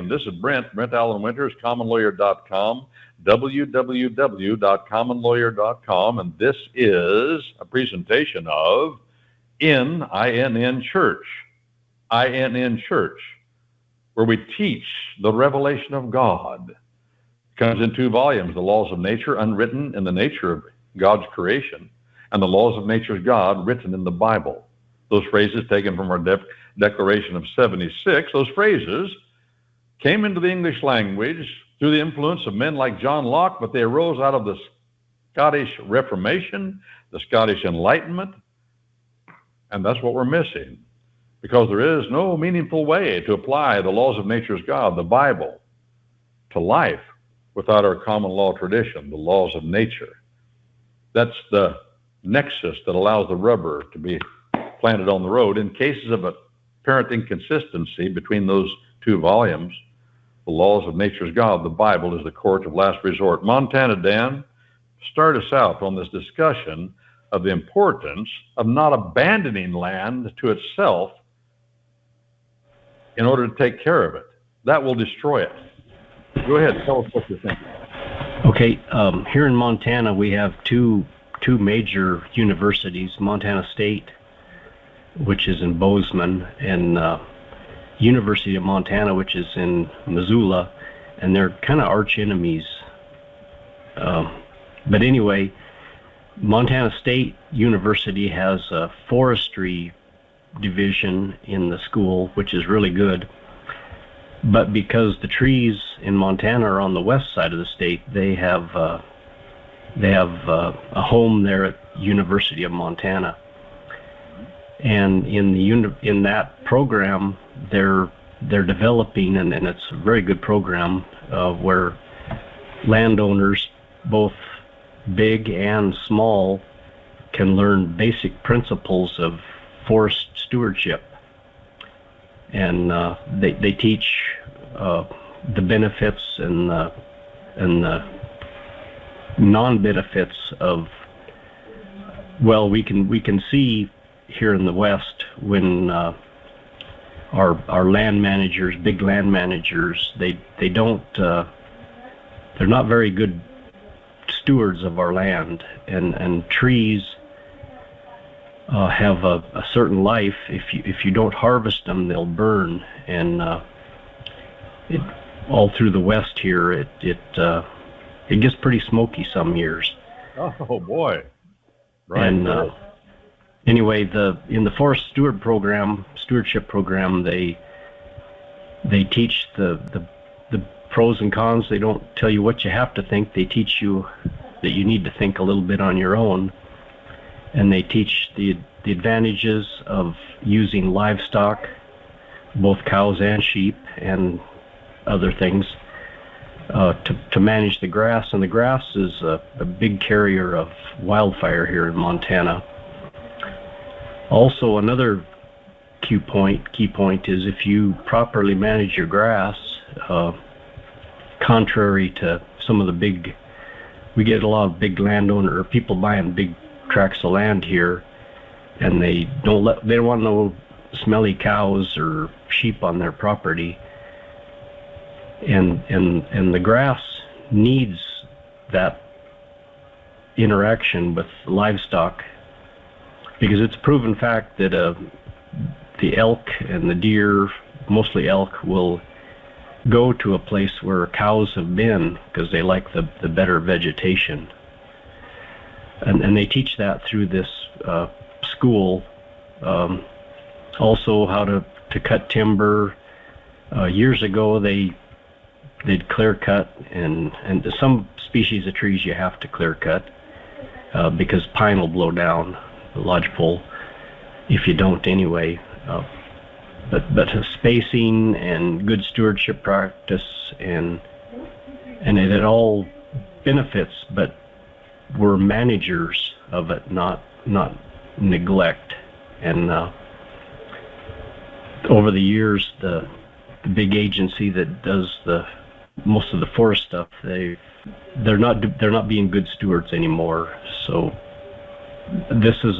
And this is Brent Allan Winters, commonlawyer.com, www.commonlawyer.com, and this is a presentation of INN Church, where we teach the revelation of God. It comes in 2 volumes, The Laws of Nature, unwritten in the nature of God's creation, and The Laws of Nature's God, written in the Bible. Those phrases taken from our Declaration of 76, those phrases came into the English language through the influence of men like John Locke, but they arose out of the Scottish Reformation, the Scottish Enlightenment, and that's what we're missing, because there is no meaningful way to apply the laws of nature's God, the Bible, to life without our common law tradition, the laws of nature. That's the nexus that allows the rubber to be planted on the road. In cases of apparent inconsistency between those 2 volumes, the laws of nature's God, the Bible, is the court of last resort. Montana Dan, start us out on this discussion of the importance of not abandoning land to itself in order to take care of it. That will destroy it. Go ahead, tell us what you're thinking. Okay, here in Montana we have two major universities, Montana State, which is in Bozeman, and University of Montana, which is in Missoula, and they're kind of arch enemies. But anyway, Montana State University has a forestry division in the school, which is really good. But because the trees in Montana are on the west side of the state, they have a home there at University of Montana. And in that program, they're developing, and it's a very good program where landowners, both big and small, can learn basic principles of forest stewardship. And they teach the benefits and the non-benefits of, well, we can see here in the West when our land managers, big land managers, they don't they're not very good stewards of our land, and trees have a certain life. If you don't harvest them, they'll burn, and all through the West here, it gets pretty smoky some years. Oh boy! Right. And anyway, in the forest stewardship program, they teach the pros and cons. They don't tell you what you have to think. They teach you that you need to think a little bit on your own, and they teach the advantages of using livestock, both cows and sheep and other things, to manage the grass. And the grass is a big carrier of wildfire here in Montana. Also, another key point is if you properly manage your grass, contrary to some of we get a lot of big landowner or people buying big tracts of land here, and they don't want no smelly cows or sheep on their property, and the grass needs that interaction with livestock, because it's a proven fact that the elk and the deer, mostly elk, will go to a place where cows have been because they like the better vegetation. And they teach that through this school. Also how to cut timber. Years ago they'd clear cut, and some species of trees you have to clear cut because pine will blow down the lodgepole if you don't anyway. But spacing and good stewardship practice and it all benefits, but we're managers of it, not neglect. And over the years, the big agency that does most of the forest stuff, they're not being good stewards anymore. So this is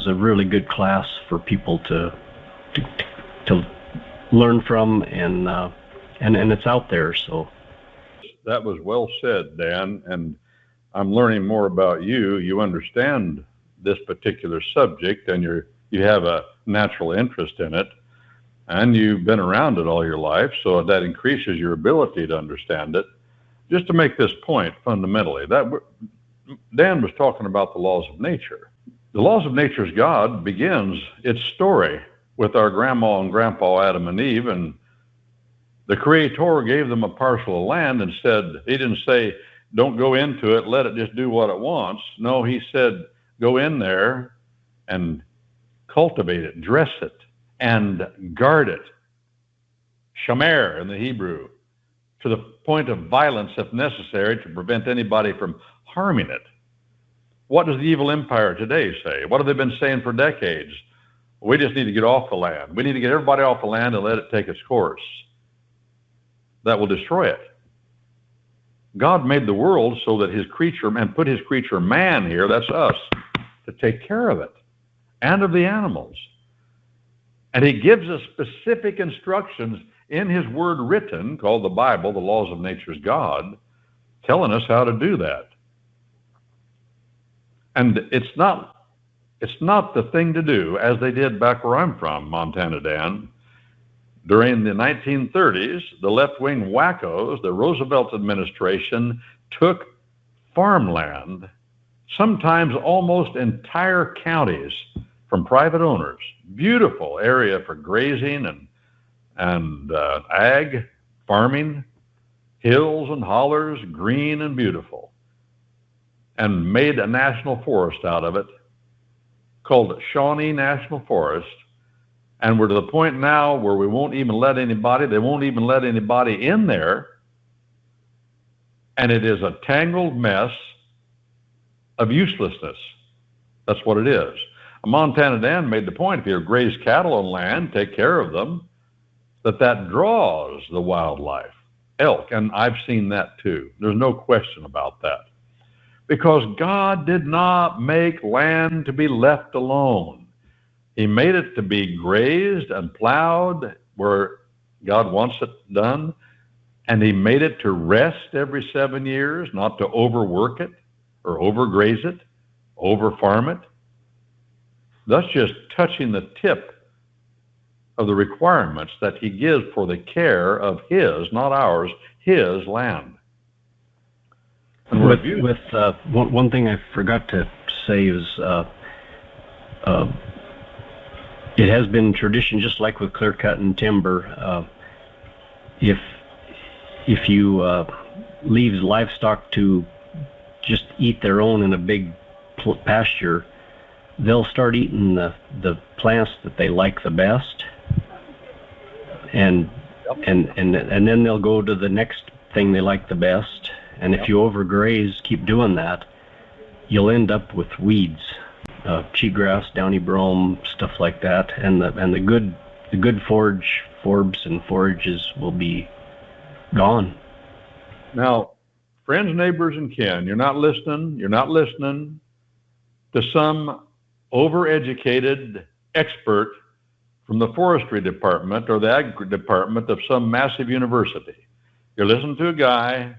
a really good class for people to learn from and and it's out there. So that was well said, Dan. And I'm learning more about you. You understand this particular subject, and you have a natural interest in it, and you've been around it all your life, so that increases your ability to understand it. Just to make this point fundamentally, that Dan was talking about the laws of nature. The laws of nature's God begins its story with our grandma and grandpa Adam and Eve, and the Creator gave them a parcel of land and said, he didn't say, don't go into it, let it just do what it wants. No, he said, go in there and cultivate it, dress it, and guard it. Shamer in the Hebrew, to the point of violence if necessary to prevent anybody from harming it. What does the evil empire today say? What have they been saying for decades? We just need to get off the land. We need to get everybody off the land and let it take its course. That will destroy it. God made the world so that his creature, and put his creature man here, that's us, to take care of it and of the animals. And he gives us specific instructions in his word written, called the Bible, the laws of nature's God, telling us how to do that. And it's not the thing to do, as they did back where I'm from, Montana, Dan. During the 1930s, the left-wing wackos, the Roosevelt administration, took farmland, sometimes almost entire counties, from private owners. Beautiful area for grazing and ag, farming, hills and hollers, green and beautiful, and made a national forest out of it, called Shawnee National Forest. And we're to the point now where they won't even let anybody in there. And it is a tangled mess of uselessness. That's what it is. Montana Dan made the point, if you graze cattle on land, take care of them, that draws the wildlife, elk. And I've seen that too. There's no question about that. Because God did not make land to be left alone. He made it to be grazed and plowed where God wants it done. And he made it to rest every 7 years, not to overwork it or overgraze it, overfarm it. Thus just touching the tip of the requirements that he gives for the care of his, not ours, his land. And one thing I forgot to say is it has been tradition, just like with clear cut and timber, if you leave livestock to just eat their own in a big pasture, they'll start eating the plants that they like the best, and then they'll go to the next thing they like the best. And if you overgraze, keep doing that, you'll end up with weeds, cheatgrass, downy brome, stuff like that, and the good forbs and forages will be gone. Now, friends, neighbors, and kin, you're not listening to some overeducated expert from the forestry department or the ag department of some massive university. You're listening to a guy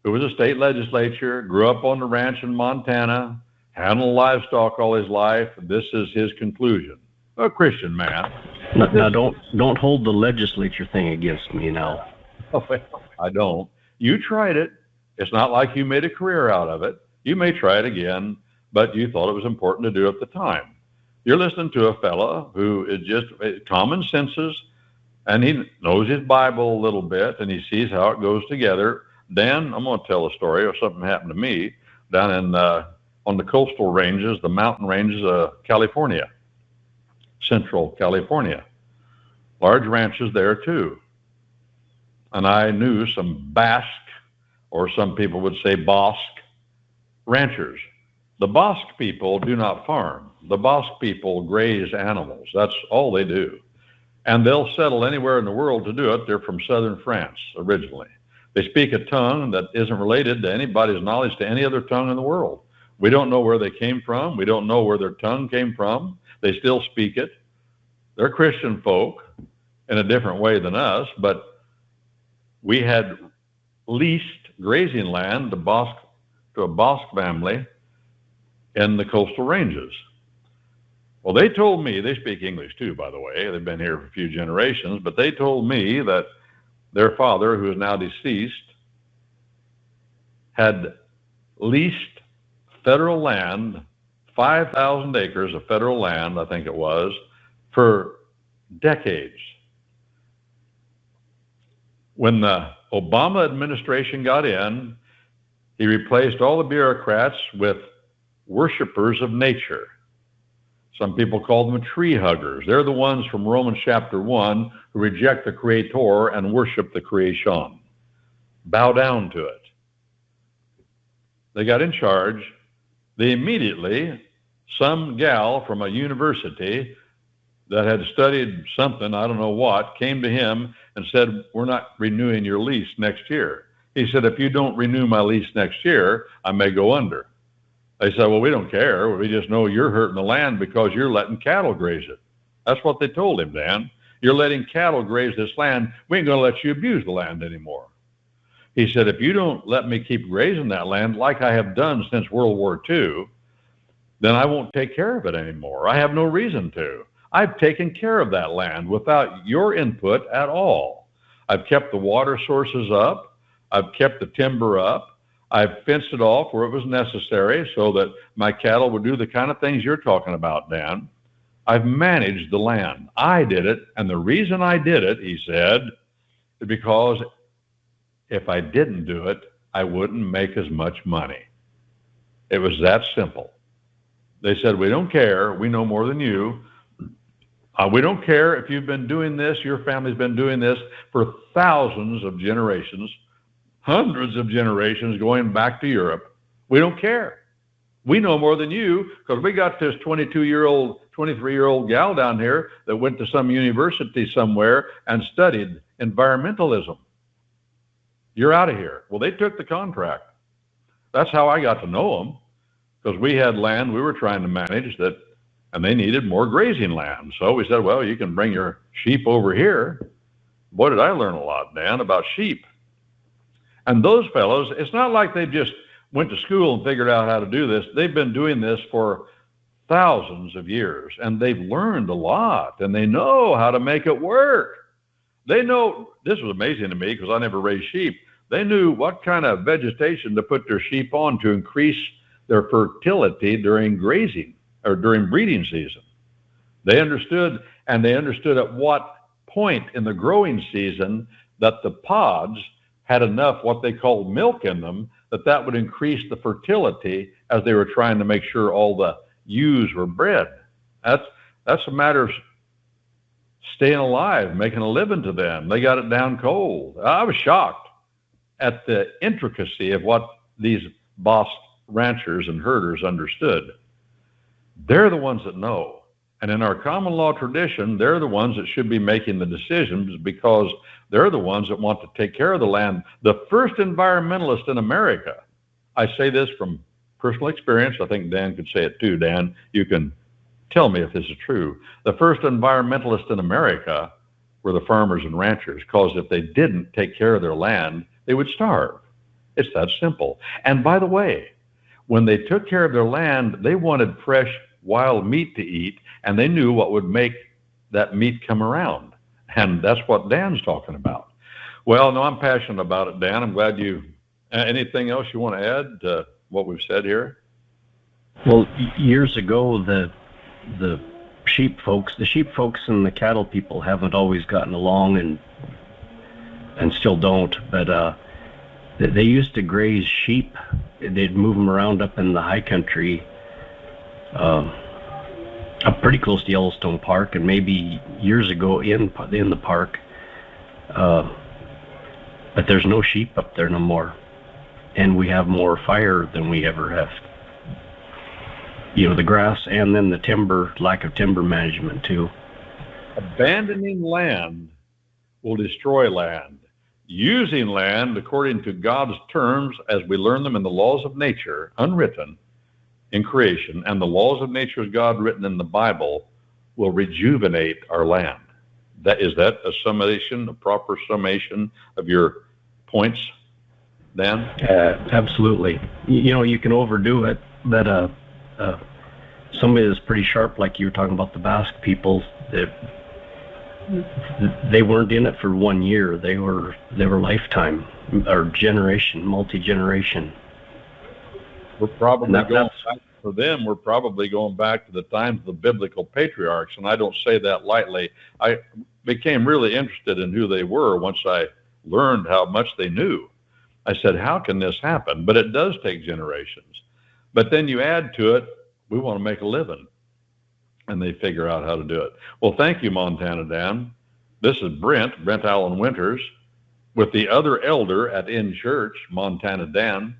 who was a state legislature, grew up on the ranch in Montana, handled livestock all his life. This is his conclusion. A Christian man. Now don't hold the legislature thing against me now. Oh, well, I don't. You tried it. It's not like you made a career out of it. You may try it again, but you thought it was important to do at the time. You're listening to a fella who is just common senses, and he knows his Bible a little bit, and he sees how it goes together. Dan, I'm going to tell a story of something happened to me down in on the coastal ranges, the mountain ranges of California, Central California. Large ranches there too. And I knew some Basque, or some people would say Bosque, ranchers. The Bosque people do not farm. The Bosque people graze animals. That's all they do. And they'll settle anywhere in the world to do it. They're from southern France originally. They speak a tongue that isn't related to anybody's knowledge to any other tongue in the world. We don't know where they came from. We don't know where their tongue came from. They still speak it. They're Christian folk in a different way than us, but we had leased grazing land to a Basque family in the coastal ranges. Well, they told me, they speak English too, by the way. They've been here for a few generations, but they told me that their father, who is now deceased, had leased federal land, 5,000 acres of federal land, I think it was, for decades. When the Obama administration got in, he replaced all the bureaucrats with worshipers of nature. Some people call them tree huggers. They're the ones from Romans chapter 1 who reject the Creator and worship the creation. Bow down to it. They got in charge. They immediately, some gal from a university that had studied something, I don't know what, came to him and said, we're not renewing your lease next year. He said, if you don't renew my lease next year, I may go under. They said, well, we don't care. We just know you're hurting the land because you're letting cattle graze it. That's what they told him, Dan. You're letting cattle graze this land. We ain't going to let you abuse the land anymore. He said, if you don't let me keep grazing that land like I have done since World War II, then I won't take care of it anymore. I have no reason to. I've taken care of that land without your input at all. I've kept the water sources up. I've kept the timber up. I've fenced it off where it was necessary so that my cattle would do the kind of things you're talking about, Dan. I've managed the land. I did it, and the reason I did it, he said, is because if I didn't do it, I wouldn't make as much money. It was that simple. They said, we don't care. We know more than you. We don't care if you've been doing this, your family's been doing this for thousands of generations, hundreds of generations going back to Europe. We don't care. We know more than you because we got this 22-year-old, 23-year-old gal down here that went to some university somewhere and studied environmentalism. You're out of here. Well, they took the contract. That's how I got to know them, because we had land we were trying to manage that, and they needed more grazing land. So we said, well, you can bring your sheep over here. Boy, did I learn a lot, Dan, about sheep. And those fellows, it's not like they just went to school and figured out how to do this. They've been doing this for thousands of years, and they've learned a lot, and they know how to make it work. They know, this was amazing to me because I never raised sheep. They knew what kind of vegetation to put their sheep on to increase their fertility during grazing or during breeding season. They understood, and they understood at what point in the growing season that the pods had enough what they called milk in them, that would increase the fertility as they were trying to make sure all the ewes were bred. That's a matter of staying alive, making a living to them. They got it down cold. I was shocked at the intricacy of what these boss ranchers and herders understood. They're the ones that know. And in our common law tradition, they're the ones that should be making the decisions because they're the ones that want to take care of the land. The first environmentalist in America, I say this from personal experience. I think Dan could say it too. Dan, you can tell me if this is true. The first environmentalists in America were the farmers and ranchers, because if they didn't take care of their land, they would starve. It's that simple. And by the way, when they took care of their land, they wanted fresh wild meat to eat, and they knew what would make that meat come around. And that's what Dan's talking about. Well, no, I'm passionate about it, Dan. I'm glad you, anything else you want to add to what we've said here? Well, years ago, the sheep folks and the cattle people haven't always gotten along and still don't, but they used to graze sheep. They'd move them around up in the high country, up pretty close to Yellowstone Park, and maybe years ago in the park, but there's no sheep up there no more, and we have more fire than we ever have. You know, the grass and then the timber, lack of timber management too. Abandoning land will destroy land. Using land according to God's terms as we learn them in the laws of nature, unwritten in creation, and the laws of nature as God written in the Bible, will rejuvenate our land. Is that a summation, a proper summation of your points, Dan? Absolutely. You can overdo it, but somebody that's pretty sharp, like you were talking about the Basque people, they weren't in it for 1 year. They were lifetime or generation, multi-generation. We're probably for them, we're probably going back to the times of the biblical patriarchs, and I don't say that lightly. I became really interested in who they were once I learned how much they knew. I said, how can this happen? But it does take generations. But then you add to it, we want to make a living, and they figure out how to do it. Well, thank you, Montana Dan. This is Brent Allan Winters, with the other elder at In Church, Montana Dan.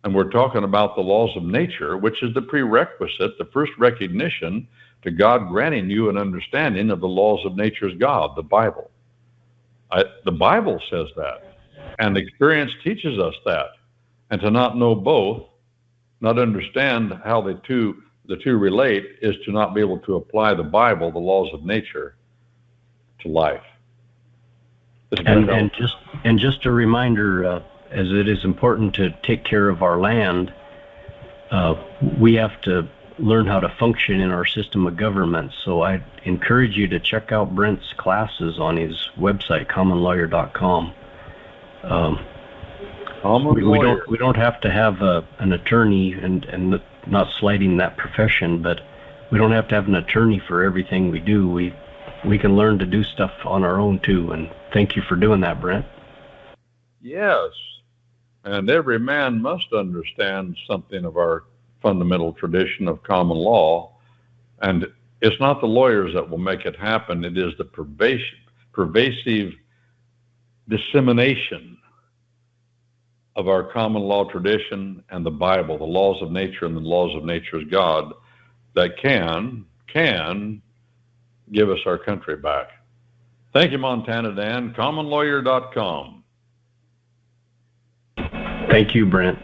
And we're talking about the laws of nature, which is the prerequisite, the first recognition to God granting you an understanding of the laws of nature's God, the Bible. The Bible says that, and experience teaches us that. And to not know both, not understand how the two relate, is to not be able to apply the Bible, the laws of nature, to life. And just a reminder, as it is important to take care of our land, we have to learn how to function in our system of government. So I encourage you to check out Brent's classes on his website, commonlawyer.com. We don't have to have an attorney, and not slighting that profession, but we don't have to have an attorney for everything we do. We can learn to do stuff on our own too. And thank you for doing that, Brent. Yes. And every man must understand something of our fundamental tradition of common law. And it's not the lawyers that will make it happen. It is the pervasive dissemination of our common law tradition and the Bible, the laws of nature and the laws of nature's God, that can give us our country back. Thank you, Montana Dan. commonlawyer.com. Thank you, Brent.